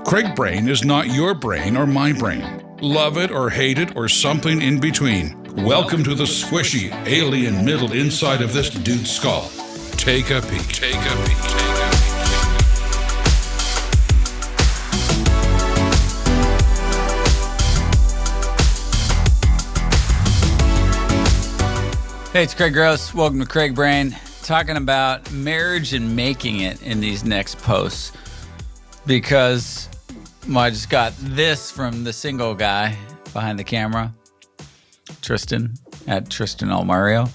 Craig Brain is not your brain or my brain. Love it or hate it or something in between. Welcome to the squishy, alien middle inside of this dude's skull. Take a peek. Take a peek. Hey, it's Craig Gross. Welcome to Craig Brain. Talking about marriage and making it in these next posts. Because I just got this from the single guy behind the camera, Tristan, at Tristan Almario.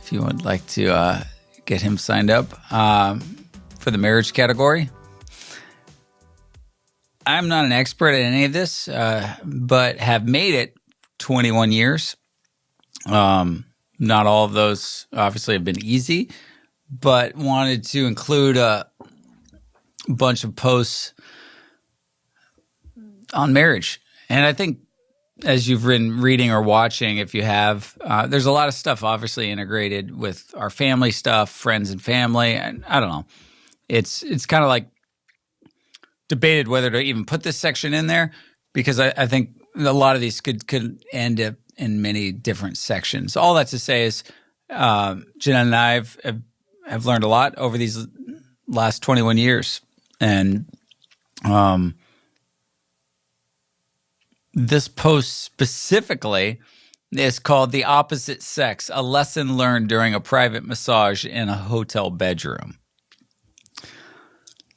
If you would like to get him signed up for the marriage category. I'm not an expert at any of this, but have made it 21 years. Not all of those obviously have been easy, but wanted to include a bunch of posts on marriage. And I think as you've been reading or watching, if you have, there's a lot of stuff obviously integrated with our family stuff, friends and family. And I don't know. It's kind of like debated whether to even put this section in there, because I think a lot of these could end up in many different sections. All that to say is Jeanette and I have learned a lot over these last 21 years. And this post specifically is called "The Opposite Sex, a Lesson Learned During a Private Massage in a Hotel Bedroom."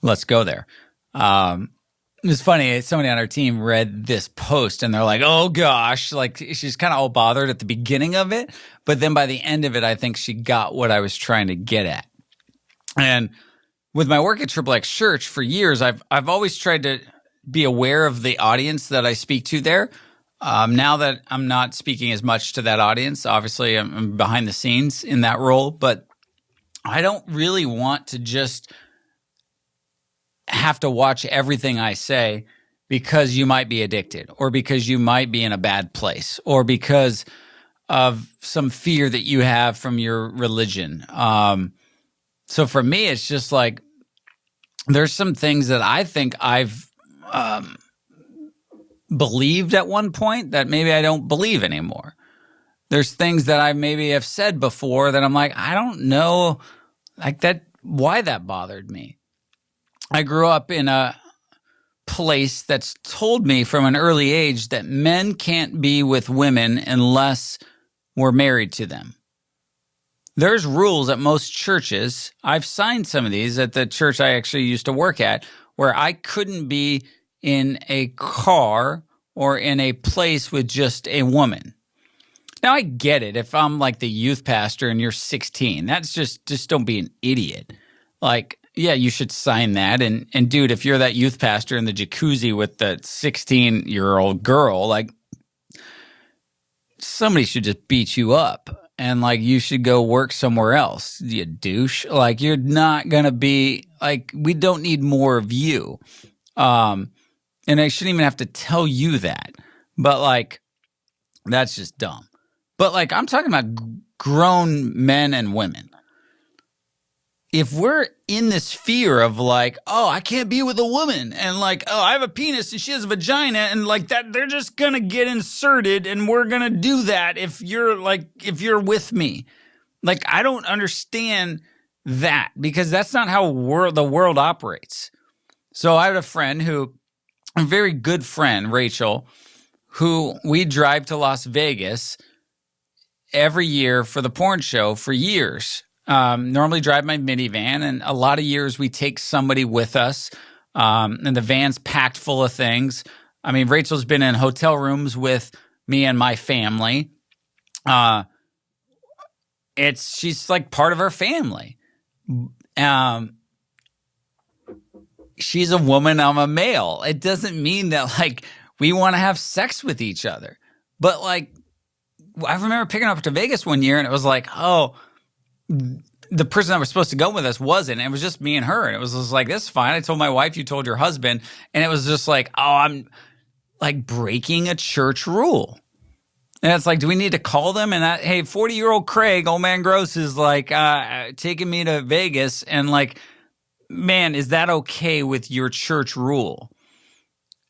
Let's go there. It's funny, somebody on our team read this post and they're like, oh gosh, like she's kind of all bothered at the beginning of it. But then by the end of it, I think she got what I was trying to get at. And with my work at XXX Church for years, I've always tried to be aware of the audience that I speak to there. Now that I'm not speaking as much to that audience, obviously I'm behind the scenes in that role, but I don't really want to just have to watch everything I say because you might be addicted or because you might be in a bad place or because of some fear that you have from your religion. So for me, it's just like there's some things that I think I've believed at one point that maybe I don't believe anymore. There's things that I maybe have said before that I'm like, I don't know like that, why that bothered me. I grew up in a place that's told me from an early age that men can't be with women unless we're married to them. There's rules at most churches. I've signed some of these at the church I actually used to work at, where I couldn't be in a car or in a place with just a woman. Now, I get it. If I'm like the youth pastor and you're 16, that's just don't be an idiot. Like, yeah, you should sign that. And dude, if you're that youth pastor in the jacuzzi with the 16-year-old girl, like somebody should just beat you up and like you should go work somewhere else, you douche. Like you're not going to be like, we don't need more of you. And I shouldn't even have to tell you that, but like, that's just dumb. But like, I'm talking about grown men and women. If we're in this fear of like, oh, I can't be with a woman and like, oh, I have a penis and she has a vagina and like that, they're just going to get inserted and we're going to do that if you're with me. Like, I don't understand that because that's not how the world operates. So I had a very good friend, Rachel, who we drive to Las Vegas every year for the porn show for years. Normally drive my minivan, and a lot of years we take somebody with us, and the van's packed full of things. I mean, Rachel's been in hotel rooms with me and my family. She's like part of our family. She's a woman, I'm a male. It doesn't mean that like we want to have sex with each other. But like, I remember picking up to Vegas one year and it was like, oh, the person that was supposed to go with us wasn't. It was just me and her. And it was just like, this is fine. I told my wife, you told your husband. And it was just like, oh, I'm like breaking a church rule. And it's like, do we need to call them? And hey, 40-year-old Craig, old man Gross, is like taking me to Vegas. And like, man, is that okay with your church rule?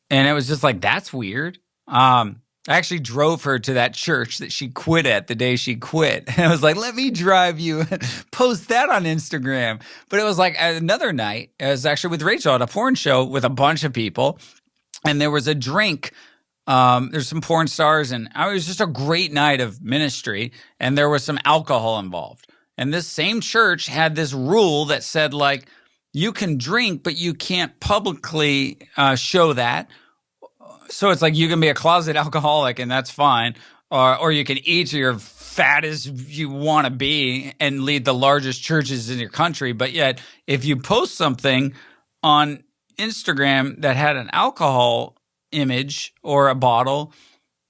And it was just like, that's weird. I actually drove her to that church that she quit at the day she quit. And I was like, let me drive you and post that on Instagram. But it was like another night. I was actually with Rachel at a porn show with a bunch of people. And there was a drink. There's some porn stars. And it was just a great night of ministry. And there was some alcohol involved. And this same church had this rule that said, like, you can drink, but you can't publicly show that. So it's like you can be a closet alcoholic and that's fine. Or you can eat your fat as you want to be and lead the largest churches in your country. But yet, if you post something on Instagram that had an alcohol image or a bottle,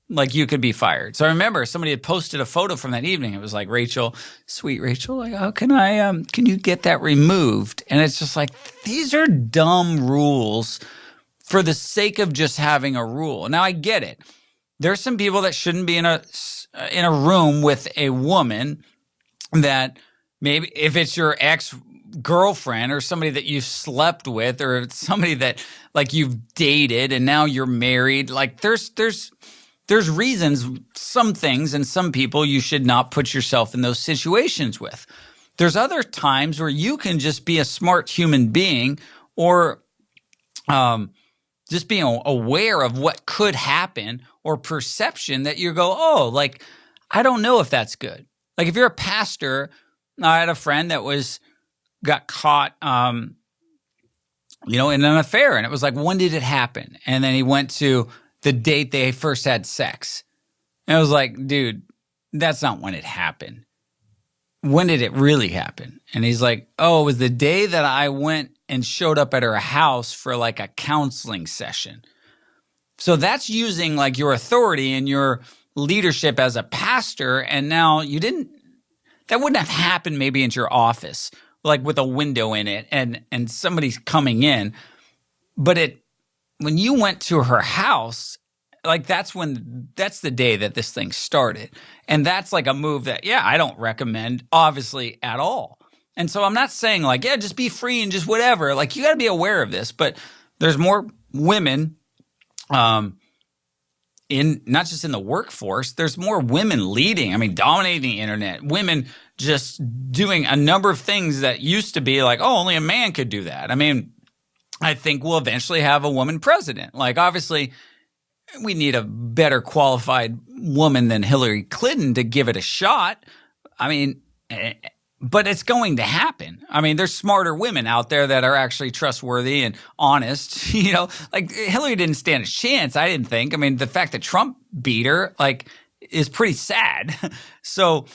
like you could be fired. So I remember somebody had posted a photo from that evening. It was like, Rachel, sweet Rachel, like, how can can you get that removed? And it's just like, these are dumb rules for the sake of just having a rule. Now I get it. There's some people that shouldn't be in a room with a woman that maybe if it's your ex-girlfriend or somebody that you slept with or somebody that like you've dated and now you're married, like there's reasons, some things and some people you should not put yourself in those situations with. There's other times where you can just be a smart human being or just being aware of what could happen or perception that you go, oh, like, I don't know if that's good. Like if you're a pastor, I had a friend that got caught, in an affair. And it was like, when did it happen? And then he went to the date they first had sex. And I was like, dude, that's not when it happened. When did it really happen? And he's like, oh, it was the day that I went and showed up at her house for like a counseling session. So that's using like your authority and your leadership as a pastor. And now that wouldn't have happened maybe into your office, like with a window in it and somebody's coming in. But when you went to her house, like that's the day that this thing started. And that's like a move that, I don't recommend obviously at all. And so I'm not saying like, just be free and just whatever. Like you got to be aware of this, but there's more women in not just in the workforce, there's more women leading, dominating the internet, women just doing a number of things that used to be like, oh, only a man could do that. I think we'll eventually have a woman president. Like obviously we need a better qualified woman than Hillary Clinton to give it a shot. But it's going to happen. There's smarter women out there that are actually trustworthy and honest. Like Hillary didn't stand a chance, I didn't think. The fact that Trump beat her, like, is pretty sad. So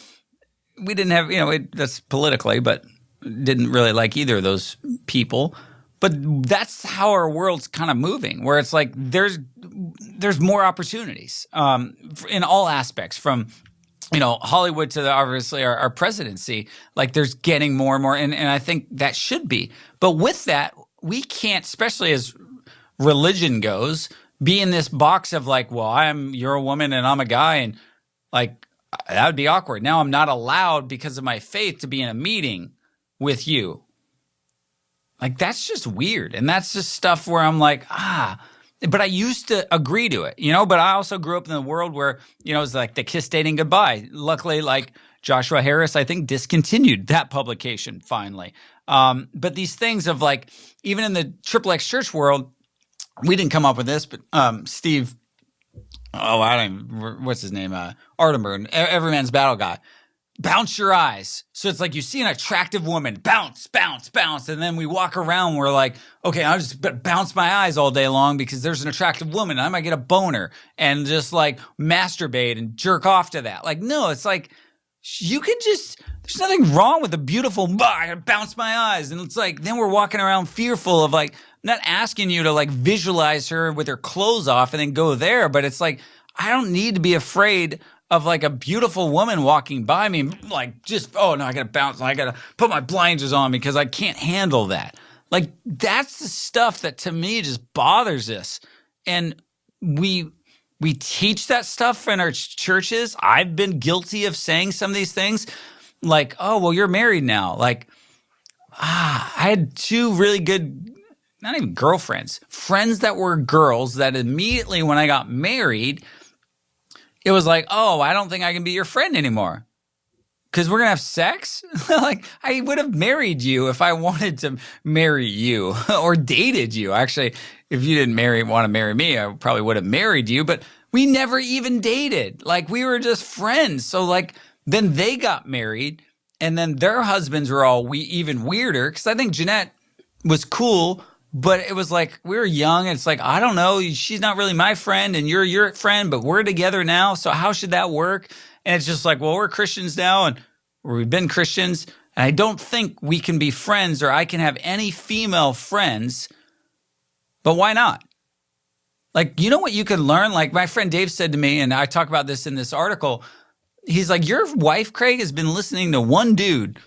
we didn't have, that's politically, but didn't really like either of those people. But that's how our world's kind of moving, where it's like there's more opportunities in all aspects, from Hollywood to obviously our presidency. Like there's getting more and more, and I think that should be. But with that, we can't, especially as religion goes, be in this box of like, well, you're a woman and I'm a guy, and like that would be awkward. Now I'm not allowed because of my faith to be in a meeting with you. Like that's just weird, and that's just stuff where I'm like, but I used to agree to it, but I also grew up in a world where, it's like the kiss dating goodbye. Luckily, like Joshua Harris, I think, discontinued that publication finally. But these things of like, even in the XXX church world, we didn't come up with this, but Steve, what's his name? Arterburn, Everyman's Battle Guy. Bounce your eyes. So it's like you see an attractive woman, bounce, bounce, bounce. And then we walk around, we're like, okay, I'll just bounce my eyes all day long because there's an attractive woman. I might get a boner and just like masturbate and jerk off to that. Like, no, it's like you can there's nothing wrong with a beautiful, I gotta bounce my eyes. And it's like, then we're walking around fearful of like, not asking you to like visualize her with her clothes off and then go there. But it's like, I don't need to be afraid of like a beautiful woman walking by me, like just, oh no, I gotta bounce, I gotta put my blinders on because I can't handle that. Like that's the stuff that to me just bothers us. And we teach that stuff in our churches. I've been guilty of saying some of these things like, oh, well, you're married now. Like, I had two really good not even girlfriends, friends that were girls that immediately when I got married, it was like, oh, I don't think I can be your friend anymore. Because we're going to have sex? Like, I would have married you if I wanted to marry you or dated you. Actually, if you didn't want to marry me, I probably would have married you. But we never even dated. Like, we were just friends. So, like, then they got married, and then their husbands were all even weirder. Because I think Jeanette was cool, but it was like we were young. And it's like, I don't know. She's not really my friend, and you're your friend, but we're together now. So how should that work? And it's just like, well, we're Christians now, and we've been Christians, and I don't think we can be friends or I can have any female friends, but why not? Like, you know what you can learn? Like my friend Dave said to me, and I talk about this in this article, he's like, your wife, Craig, has been listening to one dude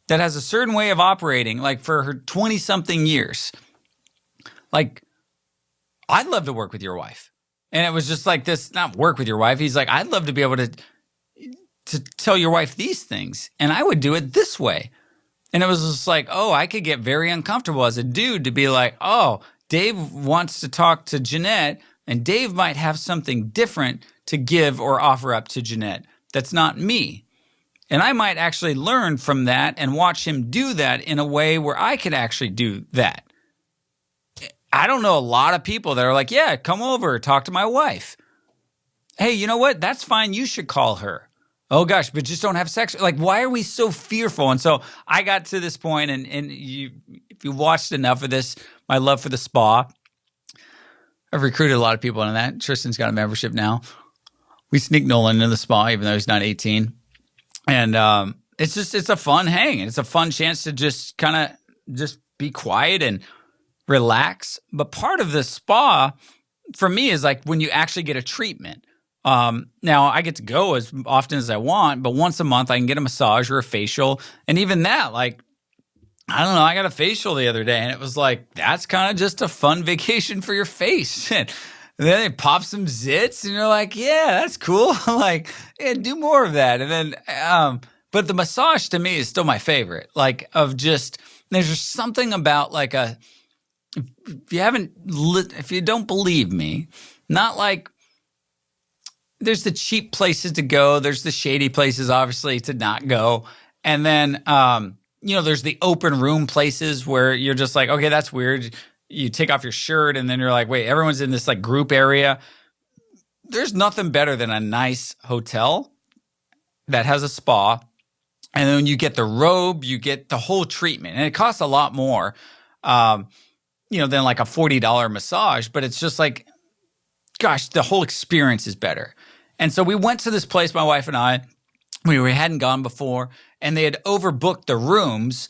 that has a certain way of operating, like for her 20-something years. Like, I'd love to work with your wife. And it was just like this, not work with your wife. He's like, I'd love to be able to tell your wife these things, and I would do it this way. And it was just like, oh, I could get very uncomfortable as a dude to be like, oh, Dave wants to talk to Jeanette, and Dave might have something different to give or offer up to Jeanette that's not me. And I might actually learn from that and watch him do that in a way where I could actually do that. I don't know a lot of people that are like, yeah, come over, talk to my wife. Hey, you know what? That's fine. You should call her. Oh gosh, but just don't have sex. Like, why are we so fearful? And so I got to this point, and if you watched enough of this, my love for the spa, I've recruited a lot of people into that. Tristan's got a membership now. We sneak Nolan into the spa, even though he's not 18. And it's a fun hang. It's a fun chance to just kind of just be quiet and relax. But part of the spa for me is like when you actually get a treatment. Now I get to go as often as I want, but once a month I can get a massage or a facial. And even that, like, I don't know, I got a facial the other day, and it was like, that's kind of just a fun vacation for your face. And then they pop some zits, and you're like, yeah, that's cool. Like, yeah, do more of that. And then, but the massage to me is still my favorite. Like, of just, there's just something about like if you don't believe me, not like, there's the cheap places to go. There's the shady places, obviously, to not go. And then, there's the open room places where you're just like, okay, that's weird. You take off your shirt, and then you're like, wait, everyone's in this like group area. There's nothing better than a nice hotel that has a spa. And then you get the robe, you get the whole treatment. And it costs a lot more, than like a $40 massage. But it's just like, gosh, the whole experience is better. And so we went to this place, my wife and I, we hadn't gone before, and they had overbooked the rooms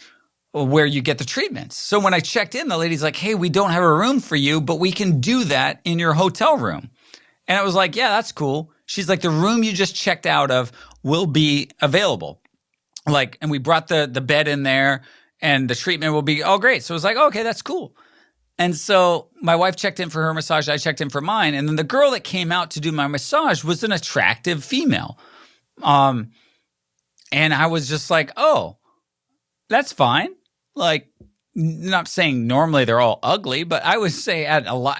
where you get the treatments. So when I checked in, the lady's like, hey, we don't have a room for you, but we can do that in your hotel room. And I was like, yeah, that's cool. She's like, the room you just checked out of will be available. Like, and we brought the bed in there, and the treatment will be, oh, great. So it was like, okay, that's cool. And so my wife checked in for her massage. I checked in for mine. And then the girl that came out to do my massage was an attractive female. And I was just like, oh, that's fine. Like, not saying normally they're all ugly, but I would say at a lot,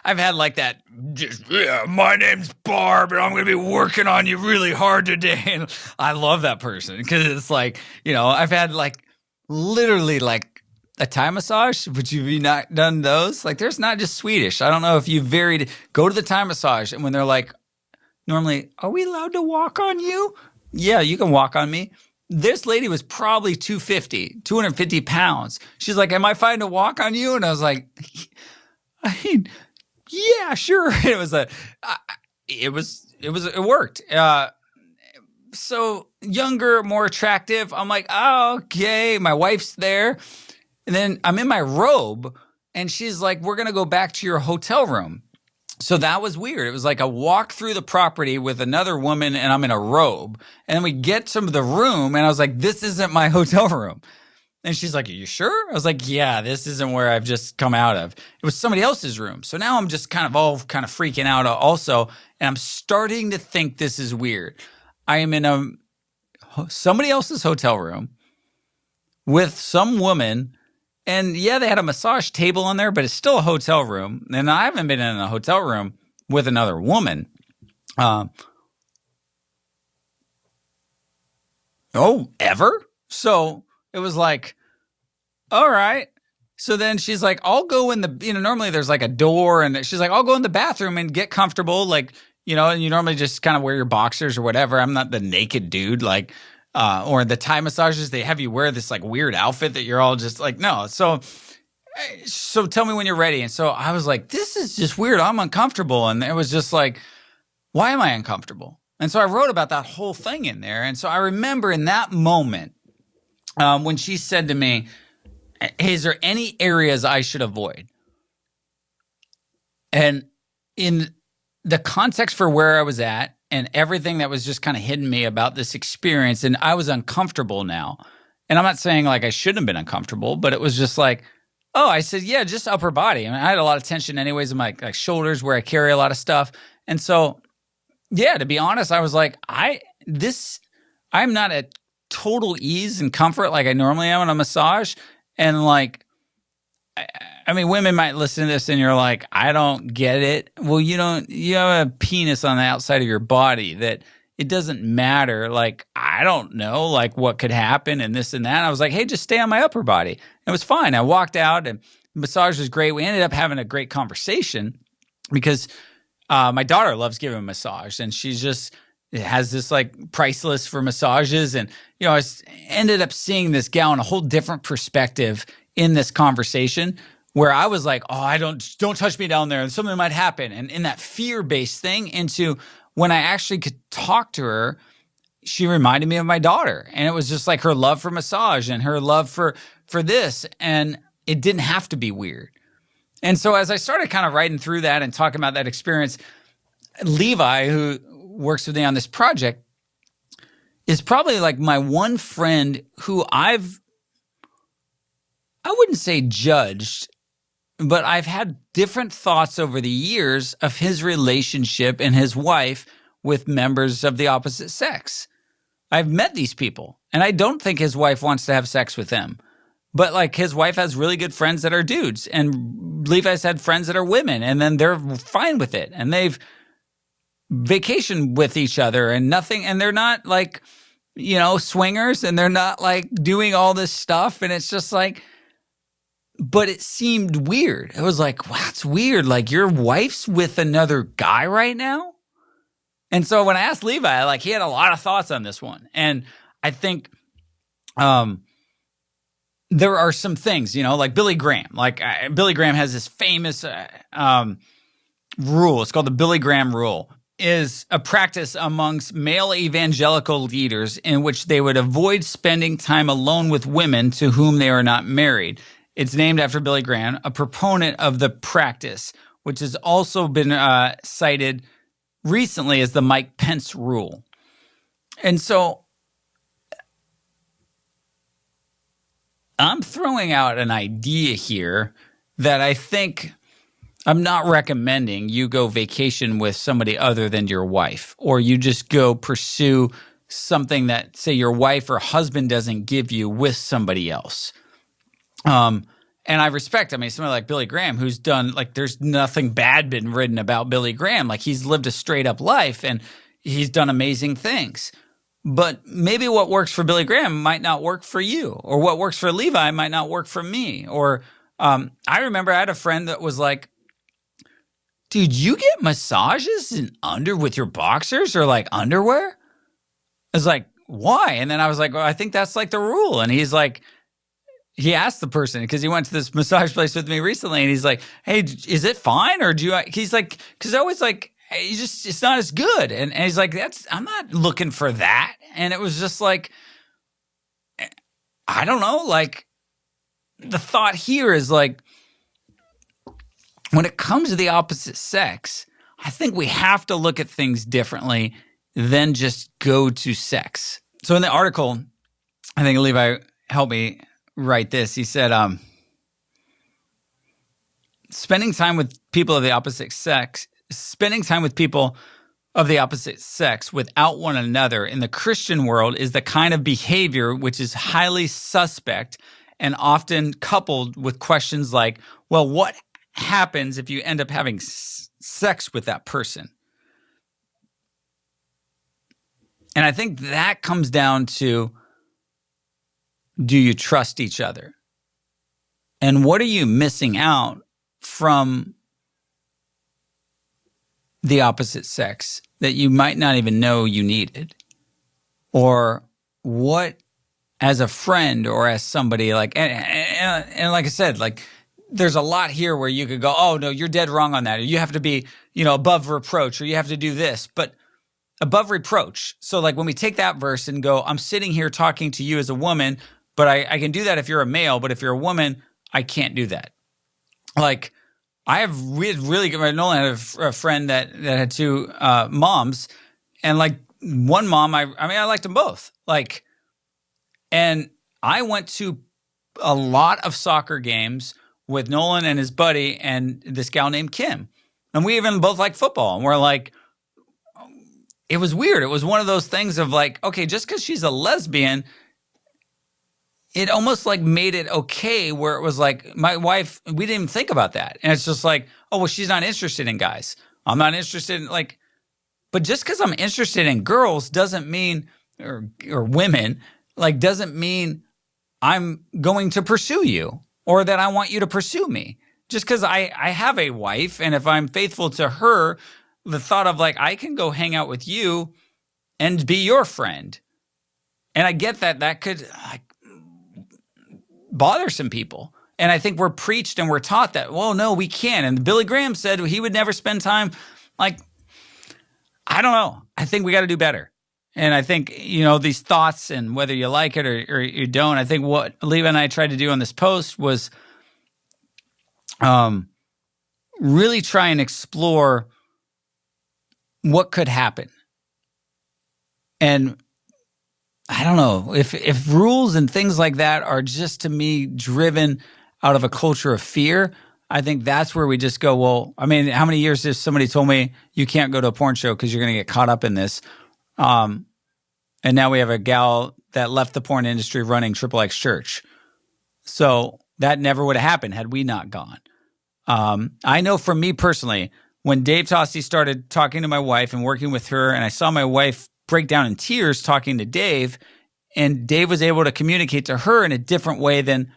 I've had like that, just, yeah, my name's Barb, and I'm going to be working on you really hard today. And I love that person because it's like, I've had like literally like, a Thai massage. Would you be not done those? Like, there's not just Swedish. I don't know if you varied. Go to the Thai massage, and when they're like, normally, are we allowed to walk on you? Yeah, you can walk on me. This lady was probably 250 pounds. She's like, am I fine to walk on you? And I was like, yeah, sure. It worked. So younger, more attractive. I'm like, oh, okay. My wife's there. And then I'm in my robe, and she's like, we're going to go back to your hotel room. So that was weird. It was like a walk through the property with another woman, and I'm in a robe. And then we get to the room, and I was like, this isn't my hotel room. And she's like, are you sure? I was like, yeah, this isn't where I've just come out of. It was somebody else's room. So now I'm just kind of freaking out also. And I'm starting to think this is weird. I am in somebody else's hotel room with some woman And yeah, they had a massage table on there, but it's still a hotel room. And I haven't been in a hotel room with another woman. Ever? So it was like, all right. So then she's like, I'll go in the, normally there's like a door, and she's like, I'll go in the bathroom and get comfortable. Like, and you normally just kind of wear your boxers or whatever. I'm not the naked dude, like, or the Thai massages, they have you wear this like weird outfit that you're all just like, no. So tell me when you're ready. And so I was like, this is just weird. I'm uncomfortable. And it was just like, why am I uncomfortable? And so I wrote about that whole thing in there. And so I remember in that moment when she said to me, hey, is there any areas I should avoid? And in the context for where I was at and everything that was just kind of hitting me about this experience, and I was uncomfortable now. And I'm not saying like I shouldn't have been uncomfortable, but it was just like, I said, yeah, just upper body. I mean, I had a lot of tension anyways in my like shoulders where I carry a lot of stuff. And so, yeah, to be honest, I was like, I'm not at total ease and comfort like I normally am on a massage. And like, I mean, women might listen to this and you're like, I don't get it. Well, you have a penis on the outside of your body that it doesn't matter. Like, I don't know, like what could happen and this and that. I was like, hey, just stay on my upper body. It was fine. I walked out and the massage was great. We ended up having a great conversation because my daughter loves giving a massage, and she's just has this like price list for massages. And, I ended up seeing this gal in a whole different perspective in this conversation where I was like, don't touch me down there and something might happen. And in that fear-based thing into when I actually could talk to her, she reminded me of my daughter. And it was just like her love for massage and her love for this. And it didn't have to be weird. And so as I started kind of writing through that and talking about that experience, Levi, who works with me on this project, is probably like my one friend who I wouldn't say judged, but I've had different thoughts over the years of his relationship and his wife with members of the opposite sex. I've met these people, and I don't think his wife wants to have sex with them. But like his wife has really good friends that are dudes, and Levi's had friends that are women, and then they're fine with it. And they've vacationed with each other and nothing, and they're not like, swingers, and they're not like doing all this stuff. And it's just like, but it seemed weird. It was like, wow, it's weird. Like your wife's with another guy right now. And so when I asked Levi, like he had a lot of thoughts on this one. And I think, there are some things, like Billy Graham. Like Billy Graham has this famous rule. It's called the Billy Graham rule. Is a practice amongst male evangelical leaders in which they would avoid spending time alone with women to whom they are not married. It's named after Billy Graham, a proponent of the practice, which has also been cited recently as the Mike Pence rule. And so I'm throwing out an idea here that I think I'm not recommending you go vacation with somebody other than your wife, or you just go pursue something that, say, your wife or husband doesn't give you with somebody else. And I respect, somebody like Billy Graham, who's done, like, there's nothing bad been written about Billy Graham. Like, he's lived a straight up life and he's done amazing things. But maybe what works for Billy Graham might not work for you, or what works for Levi might not work for me. Or I remember I had a friend that was like, dude, you get massages with your boxers or like underwear? I was like, why? And then I was like, well, I think that's like the rule. And he's like, he asked the person, because he went to this massage place with me recently, and he's like, hey, is it fine? Or do you, he's like, because I was like, hey, it's not as good. And he's like, I'm not looking for that. And it was just like, I don't know, like the thought here is like, when it comes to the opposite sex, I think we have to look at things differently than just go to sex. So in the article, I think Levi helped me write this. He said, spending time with people of the opposite sex without one another in the Christian world is the kind of behavior which is highly suspect and often coupled with questions like, well, what happens if you end up having sex with that person? And I think that comes down to, do you trust each other? And what are you missing out from the opposite sex that you might not even know you needed? Or what, as a friend or as somebody, like, and like I said, like, there's a lot here where you could go, oh no, you're dead wrong on that. Or you have to be, above reproach, or you have to do this. But above reproach. So like when we take that verse and go, I'm sitting here talking to you as a woman, but I can do that if you're a male, but if you're a woman, I can't do that. Like we had really good, Nolan had a friend that had two moms, and like one mom, I liked them both. Like, and I went to a lot of soccer games with Nolan and his buddy and this gal named Kim. And we even both like football, and we're like, it was weird. It was one of those things of like, okay, just because she's a lesbian, it almost like made it okay, where it was like, my wife, we didn't even think about that. And it's just like, oh, well, she's not interested in guys. I'm not interested in like, but just because I'm interested in girls doesn't mean, or women, like doesn't mean I'm going to pursue you or that I want you to pursue me. Just because I have a wife, and if I'm faithful to her, the thought of like, I can go hang out with you and be your friend. And I get that could like bother some people. And I think we're preached and we're taught that, well, no, we can't. And Billy Graham said he would never spend time. Like, I don't know. I think we got to do better. And I think, these thoughts, and whether you like it or you don't, I think what Levi and I tried to do on this post was really try and explore what could happen. And I don't know, if rules and things like that are just, to me, driven out of a culture of fear, I think that's where we just go, well, I mean, how many years has somebody told me you can't go to a porn show because you're going to get caught up in this? And now we have a gal that left the porn industry running Triple X Church. So that never would have happened had we not gone. I know for me personally, when Dave Tossi started talking to my wife and working with her, and I saw my wife break down in tears talking to Dave, and Dave was able to communicate to her in a different way than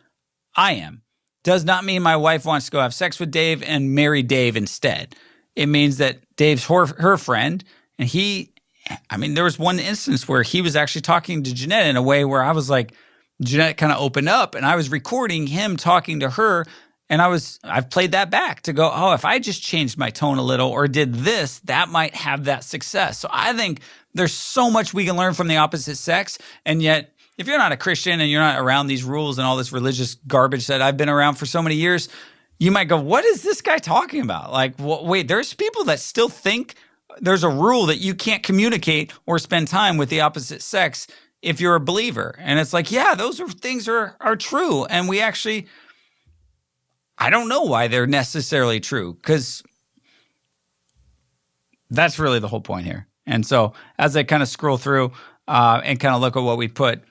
I am. Does not mean my wife wants to go have sex with Dave and marry Dave instead. It means that Dave's her friend, and there was one instance where he was actually talking to Jeanette in a way where I was like, Jeanette kind of opened up, and I was recording him talking to her. And I've played that back to go, oh, if I just changed my tone a little or did this, that might have that success. So I think there's so much we can learn from the opposite sex. And yet, if you're not a Christian and you're not around these rules and all this religious garbage that I've been around for so many years, you might go, what is this guy talking about? Like, wait, there's people that still think there's a rule that you can't communicate or spend time with the opposite sex if you're a believer. And it's like, yeah, those things are true. And we actually, I don't know why they're necessarily true, because that's really the whole point here. And so as I kind of scroll through and kind of look at what we put,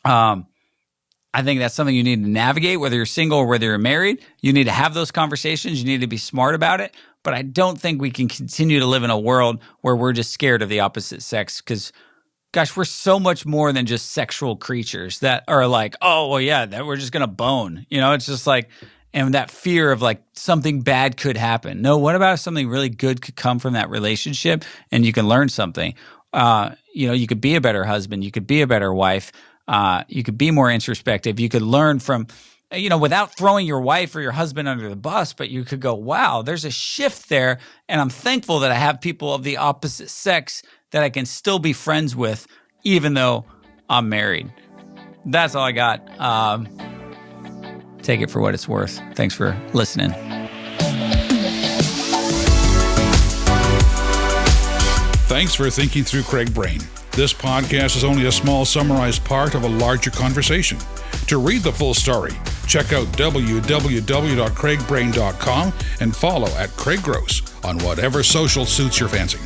I think that's something you need to navigate, whether you're single or whether you're married. You need to have those conversations. You need to be smart about it. But I don't think we can continue to live in a world where we're just scared of the opposite sex, because, gosh, we're so much more than just sexual creatures that are like, oh, well, yeah, that we're just going to bone. It's just like, and that fear of like something bad could happen. No, what about if something really good could come from that relationship and you can learn something? You could be a better husband. You could be a better wife. You could be more introspective. You could learn from, without throwing your wife or your husband under the bus, but you could go, wow, there's a shift there. And I'm thankful that I have people of the opposite sex that I can still be friends with, even though I'm married. That's all I got. Take it for what it's worth. Thanks for listening. Thanks for thinking through Craig Brain. This podcast is only a small summarized part of a larger conversation. To read the full story, check out www.craigbrain.com and follow @Craig Gross on whatever social suits your fancy.